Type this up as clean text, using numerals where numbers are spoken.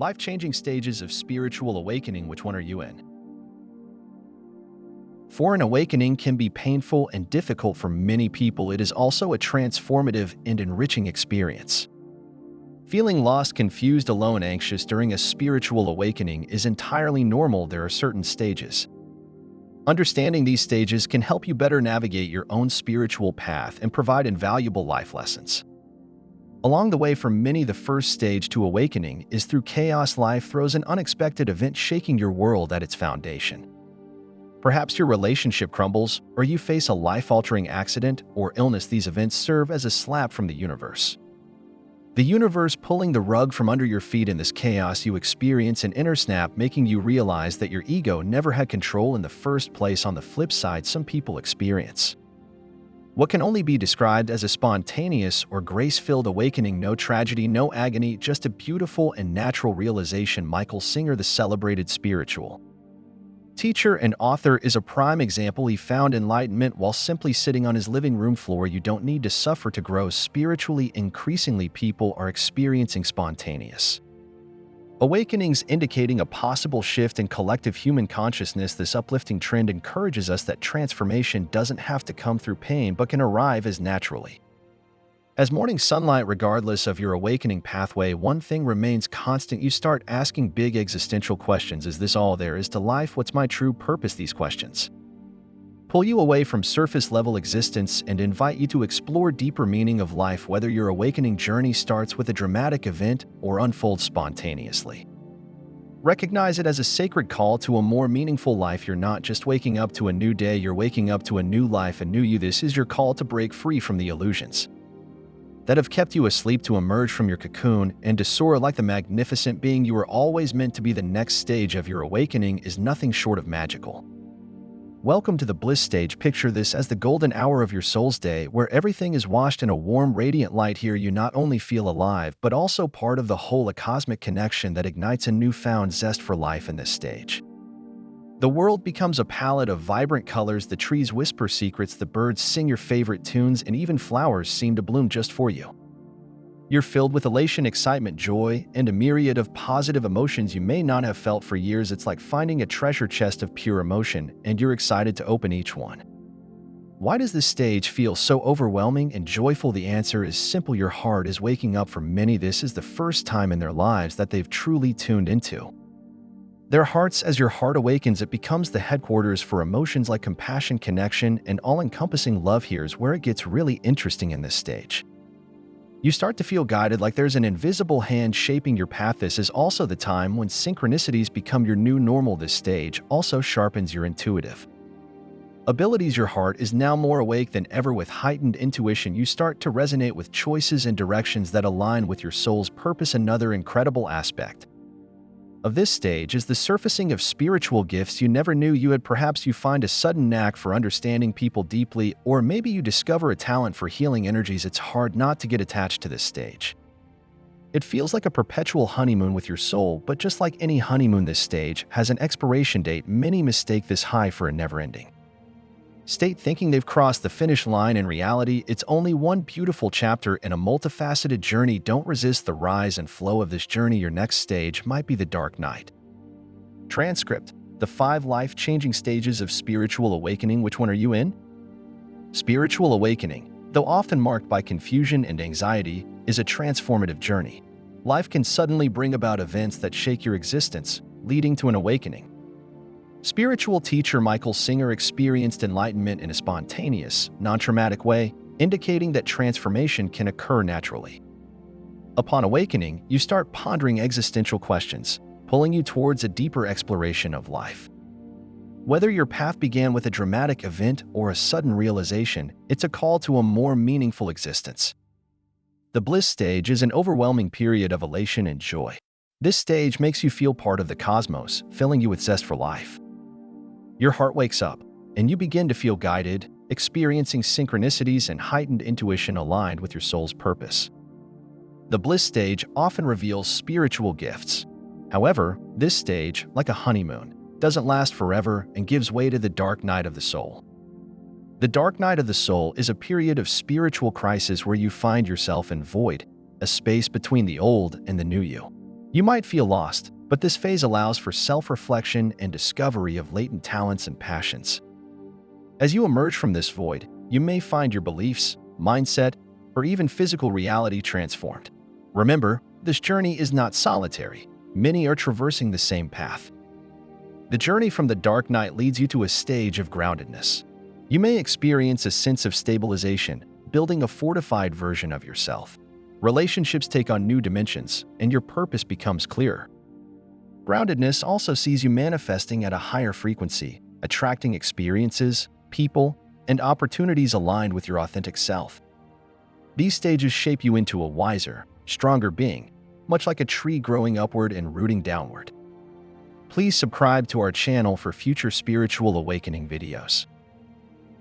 Life-changing stages of spiritual awakening, which one are you in? For an awakening can be painful and difficult for many people, it is also a transformative and enriching experience. Feeling lost, confused, alone, anxious during a spiritual awakening is entirely normal. There are certain stages. Understanding these stages can help you better navigate your own spiritual path and provide invaluable life lessons. Along the way, for many, the first stage to awakening is through chaos. Life throws an unexpected event, shaking your world at its foundation. Perhaps your relationship crumbles, or you face a life-altering accident or illness. These events serve as a slap from the universe. The universe pulling the rug from under your feet. In this chaos, you experience an inner snap, making you realize that your ego never had control in the first place. On the flip side, some people experience what can only be described as a spontaneous or grace-filled awakening. No tragedy, no agony, just a beautiful and natural realization. Michael Singer, the celebrated spiritual teacher and author, is a prime example. He found enlightenment while simply sitting on his living room floor. You don't need to suffer to grow spiritually. Increasingly, people are experiencing spontaneous awakenings, indicating a possible shift in collective human consciousness. This uplifting trend encourages us that transformation doesn't have to come through pain but can arrive as naturally as morning sunlight. Regardless of your awakening pathway, one thing remains constant. You start asking big existential questions. Is this all there is to life? What's my true purpose? These questions pull you away from surface-level existence and invite you to explore deeper meaning of life. Whether your awakening journey starts with a dramatic event or unfolds spontaneously, recognize it as a sacred call to a more meaningful life. You're not just waking up to a new day, you're waking up to a new life, a new you. This is your call to break free from the illusions that have kept you asleep, to emerge from your cocoon and to soar like the magnificent being you were always meant to be. The next stage of your awakening is nothing short of magical. Welcome to the bliss stage. Picture this as the golden hour of your soul's day, where everything is washed in a warm, radiant light. Here you not only feel alive, but also part of the whole, a cosmic connection that ignites a newfound zest for life. In this stage, the world becomes a palette of vibrant colors. The trees whisper secrets, the birds sing your favorite tunes, and even flowers seem to bloom just for you. You're filled with elation, excitement, joy, and a myriad of positive emotions you may not have felt for years. It's like finding a treasure chest of pure emotion, and you're excited to open each one. Why does this stage feel so overwhelming and joyful? The answer is simple. Your heart is waking up. For many, this is the first time in their lives that they've truly tuned into their hearts. As your heart awakens, it becomes the headquarters for emotions like compassion, connection, and all-encompassing love. Here's where it gets really interesting. In this stage, you start to feel guided, like there's an invisible hand shaping your path. This is also the time when synchronicities become your new normal. This stage also sharpens your intuitive abilities. Your heart is now more awake than ever. With heightened intuition, you start to resonate with choices and directions that align with your soul's purpose. Another incredible aspect of this stage is the surfacing of spiritual gifts you never knew you had. Perhaps you find a sudden knack for understanding people deeply, or maybe you discover a talent for healing energies. It's hard not to get attached to this stage. It feels like a perpetual honeymoon with your soul, but just like any honeymoon, this stage has an expiration date. Many mistake this high for a never-ending state, thinking they've crossed the finish line. In reality, it's only one beautiful chapter in a multifaceted journey. Don't resist the rise and flow of this journey. Your next stage might be the dark night. Transcript: the 5 life-changing stages of spiritual awakening. Which one are you in? Spiritual awakening, though often marked by confusion and anxiety, is a transformative journey. Life can suddenly bring about events that shake your existence, leading to an awakening. Spiritual teacher Michael Singer experienced enlightenment in a spontaneous, non-traumatic way, indicating that transformation can occur naturally. Upon awakening, you start pondering existential questions, pulling you towards a deeper exploration of life. Whether your path began with a dramatic event or a sudden realization, it's a call to a more meaningful existence. The bliss stage is an overwhelming period of elation and joy. This stage makes you feel part of the cosmos, filling you with zest for life. Your heart wakes up, and you begin to feel guided, experiencing synchronicities and heightened intuition aligned with your soul's purpose. The bliss stage often reveals spiritual gifts. However, this stage, like a honeymoon, doesn't last forever and gives way to the dark night of the soul. The dark night of the soul is a period of spiritual crisis where you find yourself in void, a space between the old and the new you. You might feel lost, but this phase allows for self-reflection and discovery of latent talents and passions. As you emerge from this void, you may find your beliefs, mindset, or even physical reality transformed. Remember, this journey is not solitary. Many are traversing the same path. The journey from the dark night leads you to a stage of groundedness. You may experience a sense of stabilization, building a fortified version of yourself. Relationships take on new dimensions, and your purpose becomes clearer. Groundedness also sees you manifesting at a higher frequency, attracting experiences, people, and opportunities aligned with your authentic self. These stages shape you into a wiser, stronger being, much like a tree growing upward and rooting downward. Please subscribe to our channel for future spiritual awakening videos.